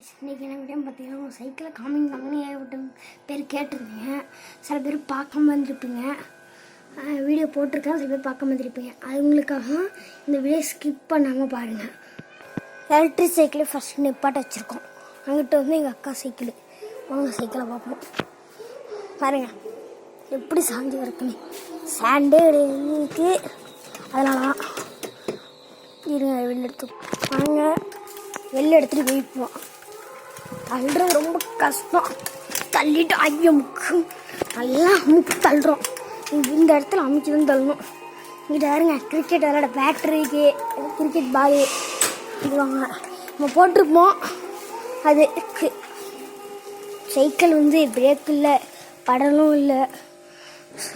இன்றைக்கி என்ன வீடியோன்னு பார்த்தீங்கன்னா ஒரு சைக்கிளை காமிங்கன்னு ஏகப்பட்ட பேர் கேட்டிருந்தீங்க. சில பேர் பார்க்காம வந்துருப்பீங்க. வீடியோ போட்டிருக்கேன், சில பேர் பார்க்காம வந்துருப்பீங்க. அவங்களுக்காக இந்த வீடியோ ஸ்கிப் பண்ணாமல் பாருங்கள். எலக்ட்ரிக் சைக்கிளை ஃபஸ்ட்டு நிப்பாட்ட வச்சுருக்கோம். அங்கிட்ட வந்து எங்கள் அக்கா சைக்கிள். அவங்க சைக்கிளை பார்ப்போம். பாருங்கள் எப்படி சாஞ்சி இருக்குன்னு. சாண்டே இருக்குது, அதனால தான் இருங்க வெளில எடுத்து வாங்க. வெளில எடுத்துகிட்டு வைப்போம். தள்ளுறது ரொம்ப கஷ்டம். தள்ளிட்டு ஐயோ முக்கு நல்லா அமுக்கு தள்ளுறோம். இந்த இடத்துல அமைச்சு தான் தள்ளணும். இங்கிட்ட யாருங்க கிரிக்கெட் விளையாட பேட்டரிக்கு கிரிக்கெட் பாலு இதுவாங்க நம்ம போட்டிருப்போம். அது சைக்கிள் வந்து பிரேக் இல்லை, படலும் இல்லை,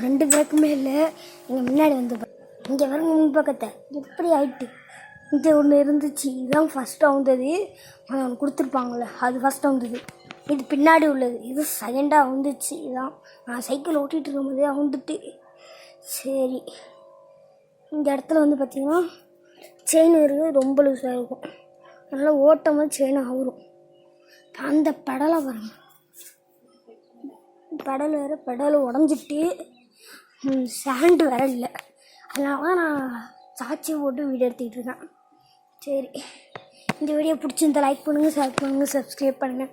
2 பிரேக்குமே இல்லை. இங்கே முன்னாடி வந்து இங்கே வரங்க முன் பக்கத்தை எப்படி ஆயிட்டு. இங்கே ஒன்று இருந்துச்சு, இதுதான் ஃபஸ்ட்டாக வந்தது. அதை ஒன்று கொடுத்துருப்பாங்கள்ல, அது ஃபஸ்ட்டாக வந்தது. இது பின்னாடி உள்ளது, இது செகண்டாக வந்துச்சு. இதுதான் நான் சைக்கிள் ஓட்டிகிட்டு இருக்கும்போதே வந்துட்டு. சரி, இந்த இடத்துல வந்து பார்த்திங்கன்னா செயின் இருக்குது, ரொம்ப லூஸாக இருக்கும். அதனால் ஓட்டும் போது செயின் ஆகும். அந்த பெடலை பாருங்க, பெடல் வேறு பெடல் உடஞ்சிட்டு சாண்டு வேற இல்லை. அதனால தான் நான் சாட்சி போட்டு வீடியோ எடுத்துக்கிட்டு இருக்கேன். சரி, இந்த வீடியோ பிடிச்சிருந்தா லைக் பண்ணுங்கள், ஷேர் பண்ணுங்கள், சப்ஸ்கிரைப் பண்ணுங்கள்.